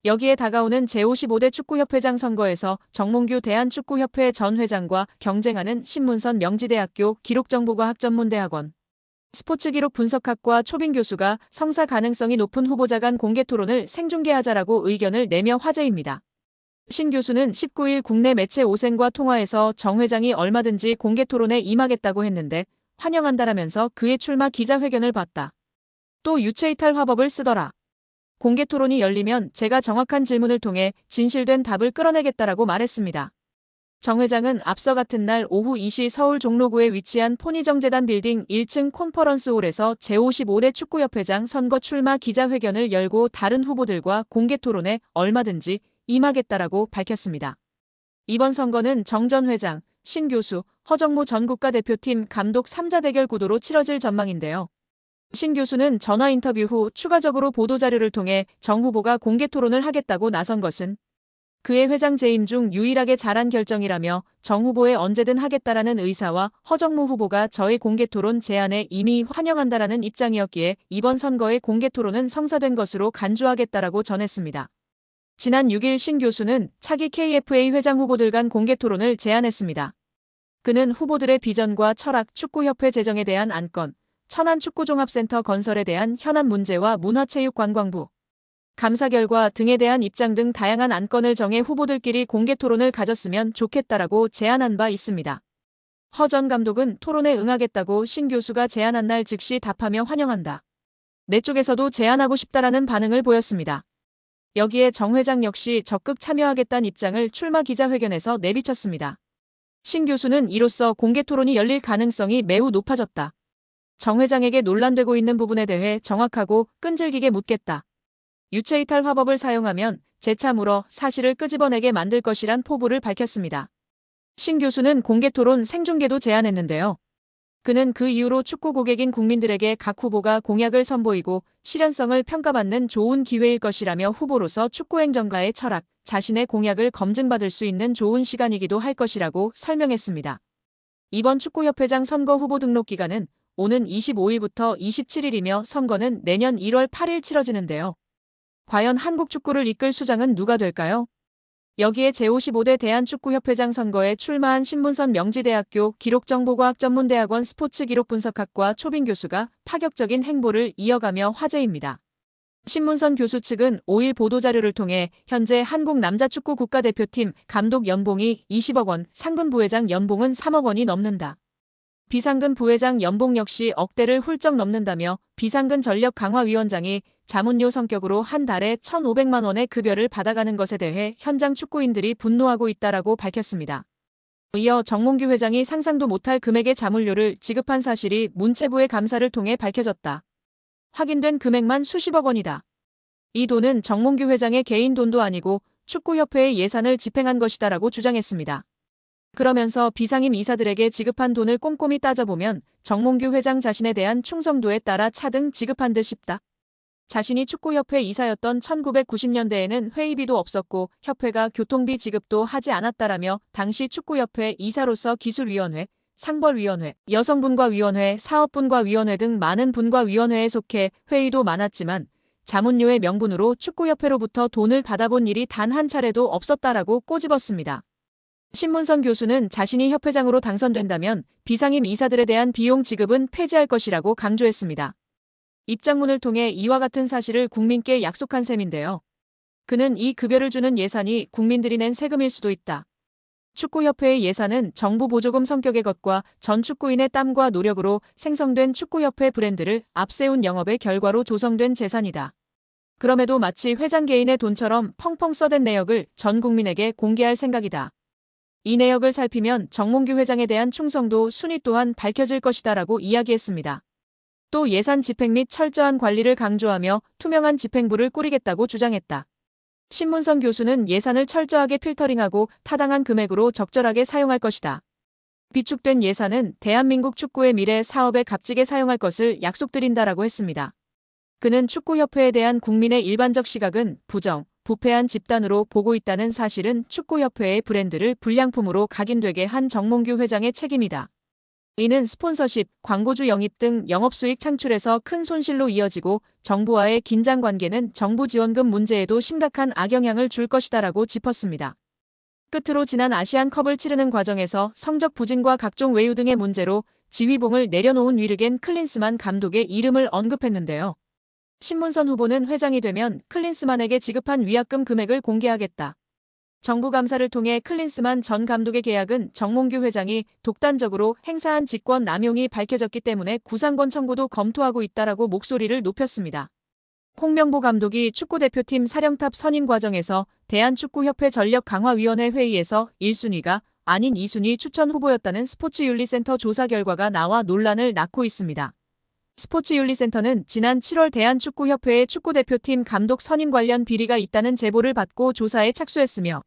여기에 다가오는 제55대 축구협회장 선거에서 정몽규 대한축구협회 전 회장과 경쟁하는 신문선 명지대학교 기록정보과학전문대학원 스포츠기록 분석학과 초빙 교수가 성사 가능성이 높은 후보자 간 공개토론을 생중계하자라고 의견을 내며 화제입니다. 신 교수는 19일 국내 매체 오센과 통화에서 정 회장이 얼마든지 공개토론에 임하겠다고 했는데 환영한다라면서 그의 출마 기자회견을 봤다. 또 유체이탈 화법을 쓰더라. 공개토론이 열리면 제가 정확한 질문을 통해 진실된 답을 끌어내겠다라고 말했습니다. 정 회장은 앞서 같은 날 오후 2시 서울 종로구에 위치한 포니정재단 빌딩 1층 컨퍼런스홀에서 제55대 축구협회장 선거 출마 기자회견을 열고 다른 후보들과 공개토론에 얼마든지 임하겠다라고 밝혔습니다. 이번 선거는 정 전 회장, 신 교수, 허정무 전 국가대표팀 감독 3자 대결 구도로 치러질 전망인데요. 신 교수는 전화 인터뷰 후 추가적으로 보도자료를 통해 정 후보가 공개토론을 하겠다고 나선 것은 그의 회장 재임 중 유일하게 잘한 결정이라며 정 후보에 언제든 하겠다라는 의사와 허정무 후보가 저의 공개토론 제안에 이미 환영한다라는 입장이었기에 이번 선거의 공개토론은 성사된 것으로 간주하겠다라고 전했습니다. 지난 6일 신 교수는 차기 KFA 회장 후보들 간 공개토론을 제안했습니다. 그는 후보들의 비전과 철학, 축구협회 재정에 대한 안건, 천안축구종합센터 건설에 대한 현안 문제와 문화체육관광부, 감사 결과 등에 대한 입장 등 다양한 안건을 정해 후보들끼리 공개토론을 가졌으면 좋겠다라고 제안한 바 있습니다. 허 전 감독은 토론에 응하겠다고 신 교수가 제안한 날 즉시 답하며 환영한다. 내 쪽에서도 제안하고 싶다라는 반응을 보였습니다. 여기에 정 회장 역시 적극 참여하겠다는 입장을 출마 기자회견에서 내비쳤습니다. 신 교수는 이로써 공개토론이 열릴 가능성이 매우 높아졌다. 정 회장에게 논란되고 있는 부분에 대해 정확하고 끈질기게 묻겠다. 유체이탈 화법을 사용하면 재차 물어 사실을 끄집어내게 만들 것이란 포부를 밝혔습니다. 신 교수는 공개토론 생중계도 제안했는데요. 그는 그 이후로 축구 고객인 국민들에게 각 후보가 공약을 선보이고 실현성을 평가받는 좋은 기회일 것이라며 후보로서 축구행정가의 철학, 자신의 공약을 검증받을 수 있는 좋은 시간이기도 할 것이라고 설명했습니다. 이번 축구협회장 선거 후보 등록 기간은 오는 25일부터 27일이며 선거는 내년 1월 8일 치러지는데요. 과연 한국 축구를 이끌 수장은 누가 될까요? 여기에 제55대 대한축구협회장 선거에 출마한 신문선 명지대학교 기록정보과학전문대학원 스포츠기록분석학과 초빙 교수가 파격적인 행보를 이어가며 화제입니다. 신문선 교수 측은 5일 보도자료를 통해 현재 한국 남자축구 국가대표팀 감독 연봉이 20억 원, 상근 부회장 연봉은 3억 원이 넘는다. 비상근 부회장 연봉 역시 억대를 훌쩍 넘는다며 비상근 전력강화위원장이 자문료 성격으로 한 달에 1,500만 원의 급여를 받아가는 것에 대해 현장 축구인들이 분노하고 있다라고 밝혔습니다. 이어 정몽규 회장이 상상도 못할 금액의 자문료를 지급한 사실이 문체부의 감사를 통해 밝혀졌다. 확인된 금액만 수십억 원이다. 이 돈은 정몽규 회장의 개인 돈도 아니고 축구협회의 예산을 집행한 것이다라고 주장했습니다. 그러면서 비상임 이사들에게 지급한 돈을 꼼꼼히 따져보면 정몽규 회장 자신에 대한 충성도에 따라 차등 지급한 듯 싶다. 자신이 축구협회 이사였던 1990년대에는 회의비도 없었고 협회가 교통비 지급도 하지 않았다라며 당시 축구협회 이사로서 기술위원회, 상벌위원회, 여성분과위원회, 사업분과위원회 등 많은 분과위원회에 속해 회의도 많았지만 자문료의 명분으로 축구협회로부터 돈을 받아본 일이 단 한 차례도 없었다라고 꼬집었습니다. 신문선 교수는 자신이 협회장으로 당선된다면 비상임 이사들에 대한 비용 지급은 폐지할 것이라고 강조했습니다. 입장문을 통해 이와 같은 사실을 국민께 약속한 셈인데요. 그는 이 급여를 주는 예산이 국민들이 낸 세금일 수도 있다. 축구협회의 예산은 정부 보조금 성격의 것과 전 축구인의 땀과 노력으로 생성된 축구협회 브랜드를 앞세운 영업의 결과로 조성된 재산이다. 그럼에도 마치 회장 개인의 돈처럼 펑펑 써댄 내역을 전 국민에게 공개할 생각이다. 이 내역을 살피면 정몽규 회장에 대한 충성도 순위 또한 밝혀질 것이다라고 이야기했습니다. 또 예산 집행 및 철저한 관리를 강조하며 투명한 집행부를 꾸리겠다고 주장했다. 신문선 교수는 예산을 철저하게 필터링하고 타당한 금액으로 적절하게 사용할 것이다. 비축된 예산은 대한민국 축구의 미래 사업에 값지게 사용할 것을 약속드린다라고 했습니다. 그는 축구협회에 대한 국민의 일반적 시각은 부정, 부패한 집단으로 보고 있다는 사실은 축구협회의 브랜드를 불량품으로 각인되게 한 정몽규 회장의 책임이다. 이는 스폰서십, 광고주 영입 등 영업수익 창출에서 큰 손실로 이어지고 정부와의 긴장 관계는 정부 지원금 문제에도 심각한 악영향을 줄 것이다라고 짚었습니다. 끝으로 지난 아시안컵을 치르는 과정에서 성적 부진과 각종 외유 등의 문제로 지휘봉을 내려놓은 위르겐 클린스만 감독의 이름을 언급했는데요. 신문선 후보는 회장이 되면 클린스만에게 지급한 위약금 금액을 공개하겠다. 정부 감사를 통해 클린스만 전 감독의 계약은 정몽규 회장이 독단적으로 행사한 직권 남용이 밝혀졌기 때문에 구상권 청구도 검토하고 있다라고 목소리를 높였습니다. 홍명보 감독이 축구대표팀 사령탑 선임 과정에서 대한축구협회 전력강화위원회 회의에서 1순위가 아닌 2순위 추천 후보였다는 스포츠윤리센터 조사 결과가 나와 논란을 낳고 있습니다. 스포츠윤리센터는 지난 7월 대한축구협회의 축구대표팀 감독 선임 관련 비리가 있다는 제보를 받고 조사에 착수했으며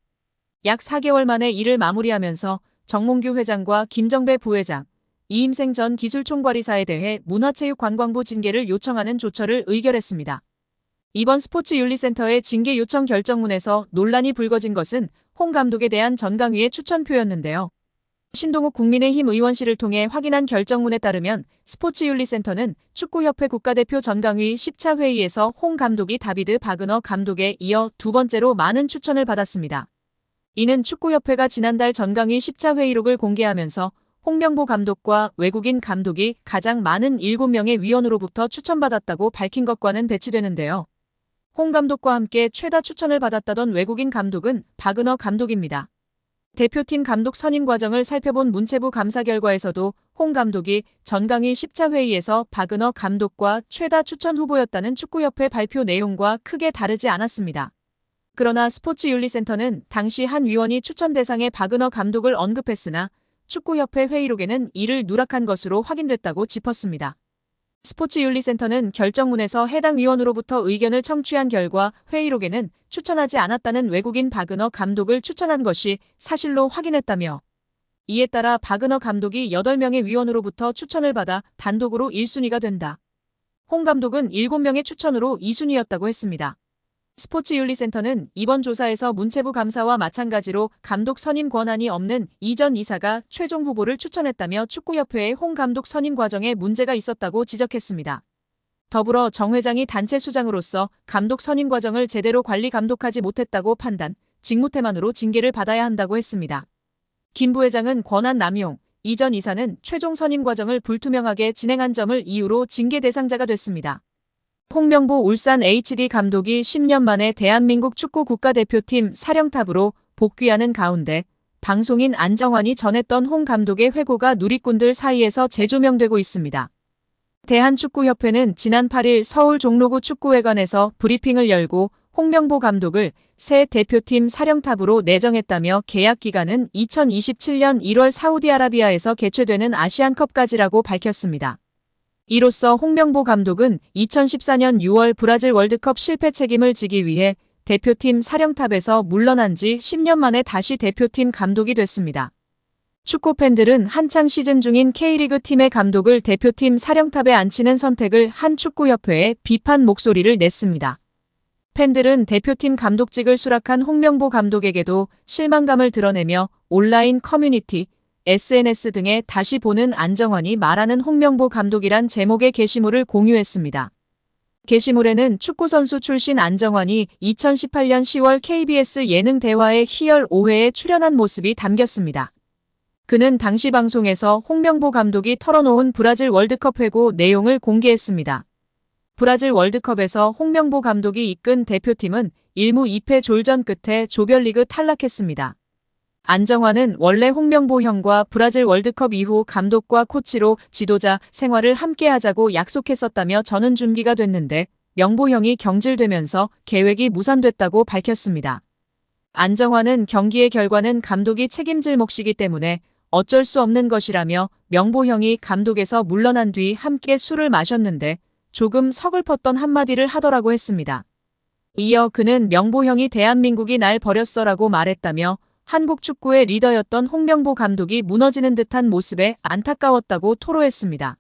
약 4개월 만에 이를 마무리하면서 정몽규 회장과 김정배 부회장, 이임생 전 기술총괄이사에 대해 문화체육관광부 징계를 요청하는 조처를 의결했습니다. 이번 스포츠윤리센터의 징계 요청 결정문에서 논란이 불거진 것은 홍 감독에 대한 전강위의 추천표였는데요. 신동욱 국민의힘 의원실을 통해 확인한 결정문에 따르면 스포츠윤리센터는 축구협회 국가대표 전강위 10차 회의에서 홍 감독이 다비드 바그너 감독에 이어 두 번째로 많은 추천을 받았습니다. 이는 축구협회가 지난달 전강위 10차 회의록을 공개하면서 홍명보 감독과 외국인 감독이 가장 많은 7명의 위원으로부터 추천받았다고 밝힌 것과는 배치되는데요. 홍 감독과 함께 최다 추천을 받았다던 외국인 감독은 바그너 감독입니다. 대표팀 감독 선임 과정을 살펴본 문체부 감사 결과에서도 홍 감독이 전강위 10차 회의에서 바그너 감독과 최다 추천 후보였다는 축구협회 발표 내용과 크게 다르지 않았습니다. 그러나 스포츠윤리센터는 당시 한 위원이 추천 대상에 바그너 감독을 언급했으나 축구협회 회의록에는 이를 누락한 것으로 확인됐다고 짚었습니다. 스포츠윤리센터는 결정문에서 해당 위원으로부터 의견을 청취한 결과 회의록에는 추천하지 않았다는 외국인 바그너 감독을 추천한 것이 사실로 확인했다며 이에 따라 바그너 감독이 8명의 위원으로부터 추천을 받아 단독으로 1순위가 된다. 홍 감독은 7명의 추천으로 2순위였다고 했습니다. 스포츠윤리센터는 이번 조사에서 문체부 감사와 마찬가지로 감독 선임 권한이 없는 이전 이사가 최종 후보를 추천했다며 축구협회의 홍 감독 선임 과정에 문제가 있었다고 지적했습니다. 더불어 정 회장이 단체 수장으로서 감독 선임 과정을 제대로 관리 감독하지 못했다고 판단, 직무태만으로 징계를 받아야 한다고 했습니다. 김 부회장은 권한 남용, 이전 이사는 최종 선임 과정을 불투명하게 진행한 점을 이유로 징계 대상자가 됐습니다. 홍명보 울산 HD 감독이 10년 만에 대한민국 축구 국가대표팀 사령탑으로 복귀하는 가운데 방송인 안정환이 전했던 홍 감독의 회고가 누리꾼들 사이에서 재조명되고 있습니다. 대한축구협회는 지난 8일 서울 종로구 축구회관에서 브리핑을 열고 홍명보 감독을 새 대표팀 사령탑으로 내정했다며 계약 기간은 2027년 1월 사우디아라비아에서 개최되는 아시안컵까지라고 밝혔습니다. 이로써 홍명보 감독은 2014년 6월 브라질 월드컵 실패 책임을 지기 위해 대표팀 사령탑에서 물러난 지 10년 만에 다시 대표팀 감독이 됐습니다. 축구 팬들은 한창 시즌 중인 K리그 팀의 감독을 대표팀 사령탑에 앉히는 선택을 한 축구협회에 비판 목소리를 냈습니다. 팬들은 대표팀 감독직을 수락한 홍명보 감독에게도 실망감을 드러내며 온라인 커뮤니티, SNS 등에 다시 보는 안정환이 말하는 홍명보 감독이란 제목의 게시물을 공유했습니다. 게시물에는 축구선수 출신 안정환이 2018년 10월 KBS 예능 대화의 희열 5회에 출연한 모습이 담겼습니다. 그는 당시 방송에서 홍명보 감독이 털어놓은 브라질 월드컵 회고 내용을 공개했습니다. 브라질 월드컵에서 홍명보 감독이 이끈 대표팀은 1무 2패 졸전 끝에 조별리그 탈락했습니다. 안정환은 원래 홍명보 형과 브라질 월드컵 이후 감독과 코치로 지도자 생활을 함께하자고 약속했었다며 저는 준비가 됐는데 명보 형이 경질되면서 계획이 무산됐다고 밝혔습니다. 안정환은 경기의 결과는 감독이 책임질 몫이기 때문에 어쩔 수 없는 것이라며 명보 형이 감독에서 물러난 뒤 함께 술을 마셨는데 조금 서글펐던 한마디를 하더라고 했습니다. 이어 그는 명보 형이 대한민국이 날 버렸어라고 말했다며 한국 축구의 리더였던 홍명보 감독이 무너지는 듯한 모습에 안타까웠다고 토로했습니다.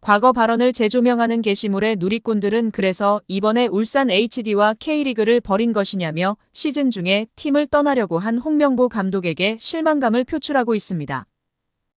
과거 발언을 재조명하는 게시물에 누리꾼들은 그래서 이번에 울산 HD와 K리그를 버린 것이냐며 시즌 중에 팀을 떠나려고 한 홍명보 감독에게 실망감을 표출하고 있습니다.